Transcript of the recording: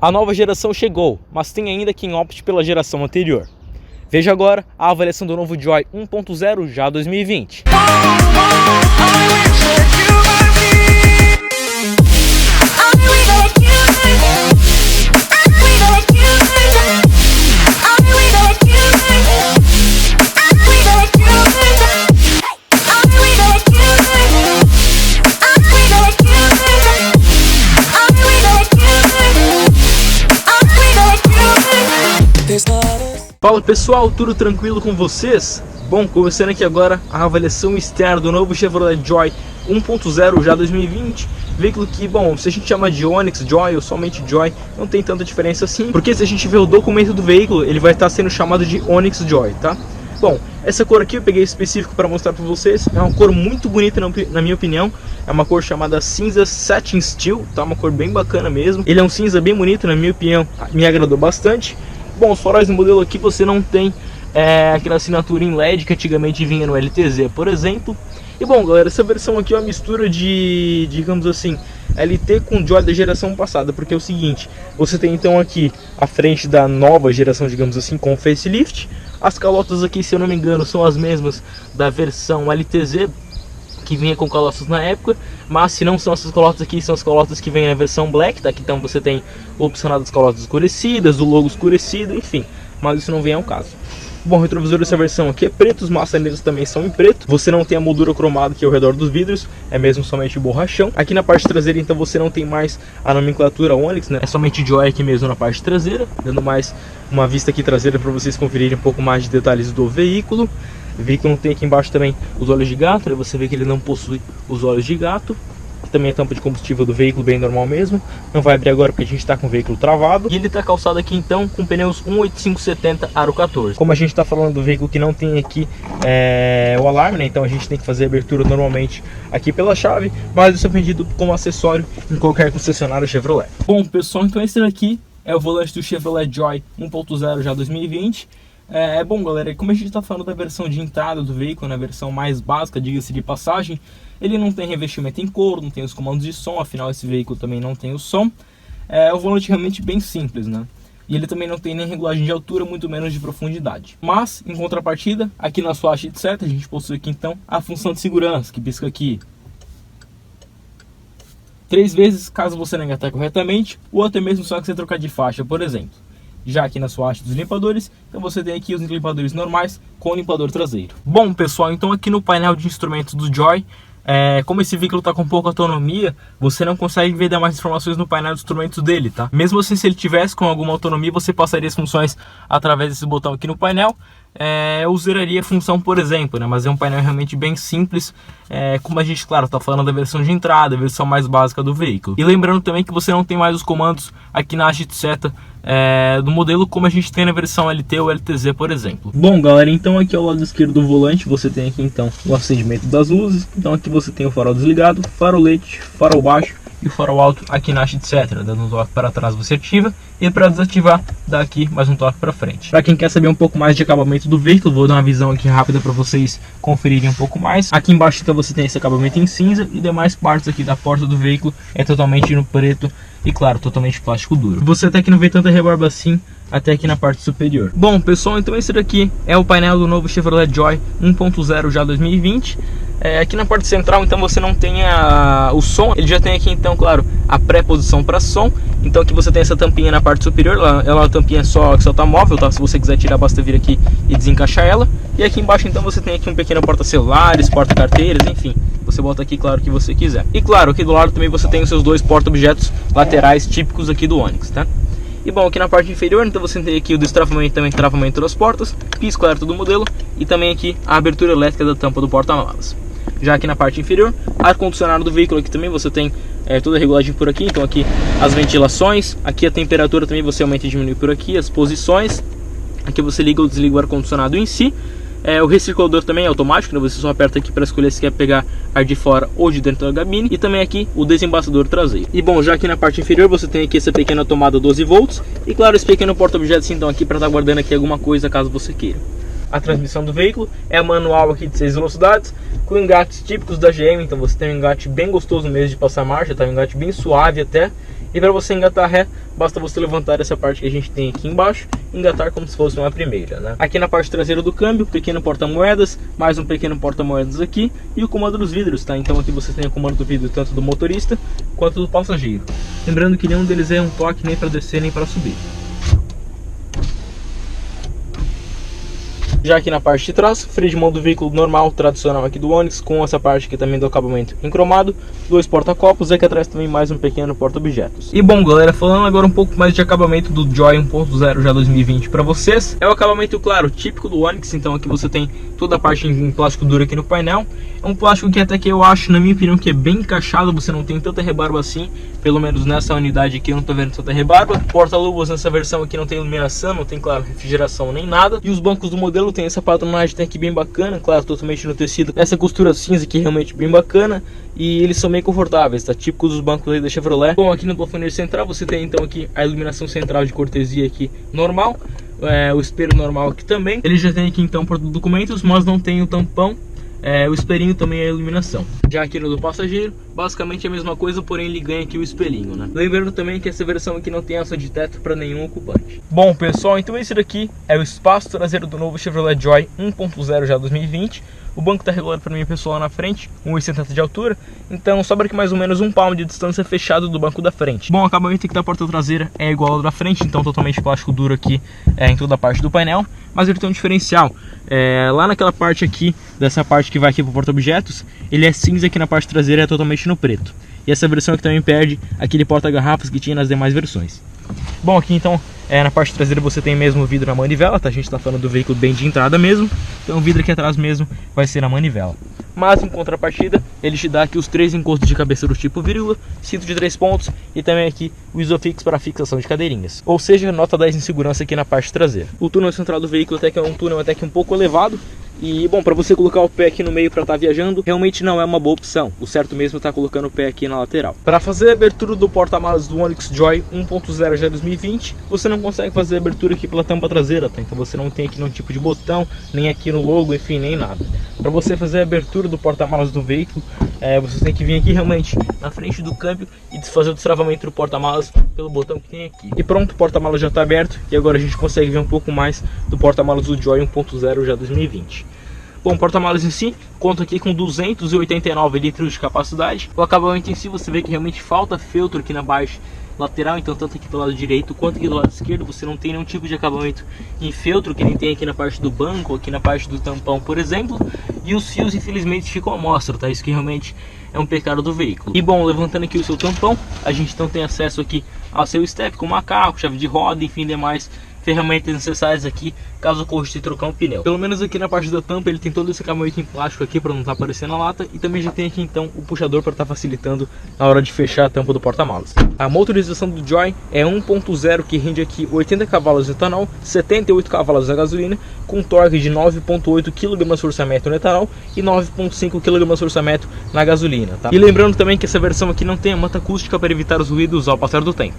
A nova geração chegou, mas tem ainda quem opte pela geração anterior. Veja agora a avaliação do novo Joy 1.0 já 2020. Fala pessoal, tudo tranquilo com vocês? Bom, começando aqui agora a avaliação externa do novo Chevrolet Joy 1.0 já 2020. Veículo que, bom, se a gente chama de Onix Joy ou somente Joy, não tem tanta diferença assim, porque se a gente ver o documento do veículo, ele vai estar sendo chamado de Onix Joy, tá? Bom, essa cor aqui eu peguei específico para mostrar para vocês, é uma cor muito bonita na minha opinião, é uma cor chamada cinza satin steel, tá? Uma cor bem bacana mesmo, ele é um cinza bem bonito, na minha opinião, me agradou bastante. Bom, os faróis do modelo aqui você não tem aquela assinatura em LED que antigamente vinha no LTZ, por exemplo. E bom galera, essa versão aqui é uma mistura de, digamos assim, LT com Joy da geração passada, porque é o seguinte, você tem então aqui a frente da nova geração, digamos assim, com facelift. As calotas aqui, se eu não me engano, são as mesmas da versão LTZ, que vinha com calotas na época, mas se não são essas calotas aqui, são as calotas que vêm na versão Black, tá? Então você tem o opcional das calotas escurecidas, o logo escurecido, enfim, mas isso não vem ao caso. Bom, o retrovisor dessa versão aqui é preto, os maçanetas também são em preto. Você não tem a moldura cromada aqui ao redor dos vidros, é mesmo somente borrachão. Aqui na parte traseira então você não tem mais a nomenclatura Onix, né? É somente Joy aqui mesmo na parte traseira, dando mais uma vista aqui traseira para vocês conferirem um pouco mais de detalhes do veículo. O veículo tem aqui embaixo também os olhos de gato, aí você vê que ele não possui os olhos de gato. Também a tampa de combustível do veículo bem normal mesmo. Não vai abrir agora porque a gente está com o veículo travado. E ele está calçado aqui então com pneus 185/70 aro 14. Como a gente está falando do veículo que não tem aqui o alarme, né? Então a gente tem que fazer a abertura normalmente aqui pela chave. Mas isso é vendido como acessório em qualquer concessionária Chevrolet. Bom pessoal, então esse daqui é o volante do Chevrolet Joy 1.0 já 2020. Bom galera, como a gente está falando da versão de entrada do veículo, na versão mais básica, diga-se de passagem, ele não tem revestimento em couro, não tem os comandos de som, afinal esse veículo também não tem o som. É um volante realmente bem simples, né? E ele também não tem nem regulagem de altura, muito menos de profundidade. Mas, em contrapartida, aqui na sua haste de seta, a gente possui aqui então a função de segurança, que pisca aqui 3 vezes, caso você não engatar corretamente, ou até mesmo só que você trocar de faixa, por exemplo. Já aqui na sua haste dos limpadores, então você tem aqui os limpadores normais com limpador traseiro. Bom pessoal, então aqui no painel de instrumentos do Joy, como esse veículo está com pouca autonomia, você não consegue ver mais informações no painel de instrumentos dele, tá? Mesmo assim, se ele tivesse com alguma autonomia, você passaria as funções através desse botão aqui no painel. Eu zeraria a função, por exemplo, né? Mas é um painel realmente bem simples, como a gente, claro, está falando da versão de entrada, a versão mais básica do veículo. E lembrando também que você não tem mais os comandos aqui na haste de seta do modelo como a gente tem na versão LT ou LTZ, por exemplo. Bom galera, então aqui ao lado esquerdo do volante você tem aqui então o acendimento das luzes. Então aqui você tem o farol desligado, farolete, farol baixo e o farol alto aqui na haste de seta, dando um toque para trás você ativa, e para desativar dá aqui mais um toque para frente. Para quem quer saber um pouco mais de acabamento do veículo, vou dar uma visão aqui rápida para vocês conferirem um pouco mais. Aqui embaixo então você tem esse acabamento em cinza e demais partes aqui da porta do veículo é totalmente no preto e claro, totalmente plástico duro. Você até que não vê tanta rebarba assim até aqui na parte superior. Bom pessoal, então esse daqui é o painel do novo Chevrolet Joy 1.0 já 2020. Aqui na parte central então você não tem o som, ele já tem aqui então, claro, a pré-posição para som. Então aqui você tem essa tampinha na parte superior, ela é uma tampinha só que só tá móvel, tá? Se você quiser tirar, basta vir aqui e desencaixar ela. E aqui embaixo então você tem aqui um pequeno porta-celulares, porta-carteiras, enfim. Você bota aqui, claro, o que você quiser. E claro, aqui do lado também você tem os seus dois porta-objetos laterais típicos aqui do Onix, tá? E bom, aqui na parte inferior, então você tem aqui o destravamento, também travamento das portas, pisco alerta do modelo e também aqui a abertura elétrica da tampa do porta-malas. Já aqui na parte inferior, ar-condicionado do veículo, aqui também você tem toda a regulagem por aqui, então aqui as ventilações, aqui a temperatura também você aumenta e diminui por aqui, as posições, aqui você liga ou desliga o ar-condicionado em si. O recirculador também é automático, né? Você só aperta aqui para escolher se quer pegar ar de fora ou de dentro da cabine. E também aqui o desembaçador traseiro. E bom, já aqui na parte inferior você tem aqui essa pequena tomada 12 volts. E claro, esse pequeno porta-objetos então aqui para estar guardando aqui alguma coisa caso você queira. A transmissão do veículo é a manual aqui de 6 velocidades, com engates típicos da GM. Então você tem um engate bem gostoso mesmo de passar marcha, tá? Um engate bem suave até. E para você engatar ré, basta você levantar essa parte que a gente tem aqui embaixo e engatar como se fosse uma primeira, né? Aqui na parte traseira do câmbio, pequeno porta-moedas, mais um pequeno porta-moedas aqui e o comando dos vidros, tá? Então aqui você tem o comando do vidro tanto do motorista quanto do passageiro. Lembrando que nenhum deles é um toque nem para descer nem para subir. Já aqui na parte de trás, freio de mão do veículo normal, tradicional aqui do Onix, com essa parte aqui também do acabamento em cromado, dois porta-copos e aqui atrás também mais um pequeno porta-objetos. E bom galera, falando agora um pouco mais de acabamento do Joy 1.0 já 2020 para vocês, é o acabamento claro, típico do Onix. Então aqui você tem toda a parte em plástico duro aqui no painel, é um plástico que até que eu acho, na minha opinião, que é bem encaixado, você não tem tanta rebarba assim, pelo menos nessa unidade aqui eu não tô vendo tanta rebarba. Porta-luvas nessa versão aqui não tem iluminação, não tem, claro, refrigeração nem nada, e os bancos do modelo tem essa patronagem aqui bem bacana, claro, totalmente no tecido, essa costura cinza aqui realmente bem bacana, e eles são bem confortáveis, tá? Típico dos bancos aí da Chevrolet. Bom, aqui no plafoneiro central você tem então aqui a iluminação central de cortesia aqui normal, o espelho normal aqui também. Ele já tem aqui então porta-documentos, mas não tem o tampão. O espelhinho também é a iluminação. Já aqui no do passageiro, basicamente a mesma coisa, porém ele ganha aqui o espelhinho, né? Lembrando também que essa versão aqui não tem asa de teto para nenhum ocupante. Bom pessoal, então esse daqui é o espaço traseiro do novo Chevrolet Joy 1.0 já 2020. O banco está regulado para mim pessoal na frente, 1,70 de altura, então sobra aqui mais ou menos 1 palmo de distância fechado do banco da frente. Bom, o acabamento aqui da porta traseira é igual ao da frente, então totalmente plástico duro aqui em toda a parte do painel, mas ele tem um diferencial. Lá naquela parte aqui, dessa parte que vai aqui para o porta-objetos, ele é cinza, aqui na parte traseira é totalmente no preto. E essa versão aqui também perde aquele porta-garrafas que tinha nas demais versões. Bom, aqui então, na parte traseira você tem mesmo o vidro na manivela, tá? A gente tá falando do veículo bem de entrada mesmo, então o vidro aqui atrás mesmo vai ser na manivela. Mas em contrapartida, ele te dá aqui os 3 encostos de cabeça do tipo vírgula, cinto de 3 pontos e também aqui o Isofix para fixação de cadeirinhas. Ou seja, nota 10 em segurança aqui na parte traseira. O túnel central do veículo até que é um túnel até que um pouco elevado. E bom, para você colocar o pé aqui no meio para estar viajando, realmente não é uma boa opção. O certo mesmo é estar colocando o pé aqui na lateral. Para fazer a abertura do porta-malas do Onix Joy 1.0 já 2020, você não consegue fazer a abertura aqui pela tampa traseira, tá? Então você não tem aqui nenhum tipo de botão, nem aqui no logo, enfim, nem nada. Para você fazer a abertura do porta-malas do veículo, você tem que vir aqui realmente na frente do câmbio e desfazer o destravamento do porta-malas pelo botão que tem aqui. E pronto, o porta-malas já está aberto e agora a gente consegue ver um pouco mais do porta-malas do Joy 1.0 já 2020. Bom, o porta-malas em si conta aqui com 289 litros de capacidade. O acabamento em si você vê que realmente falta feltro aqui na parte lateral, então tanto aqui do lado direito quanto aqui do lado esquerdo você não tem nenhum tipo de acabamento em feltro que nem tem aqui na parte do banco, aqui na parte do tampão, por exemplo. E os fios infelizmente ficam à mostra, tá? Isso que realmente é um pecado do veículo. E bom, levantando aqui o seu tampão, a gente então tem acesso aqui ao seu step com macaco, chave de roda, enfim, demais ferramentas necessárias aqui caso ocorra de trocar um pneu. Pelo menos aqui na parte da tampa ele tem todo esse acabamento em plástico aqui para não estar aparecendo a lata, e também já tem aqui então o puxador para estar facilitando na hora de fechar a tampa do porta-malas. A motorização do Joy é 1.0 que rende aqui 80 cavalos de etanol, 78 cavalos a gasolina, com torque de 9.8 kgfm no etanol e 9.5 kgfm na gasolina, tá? E lembrando também que essa versão aqui não tem a manta acústica para evitar os ruídos ao passar do tempo.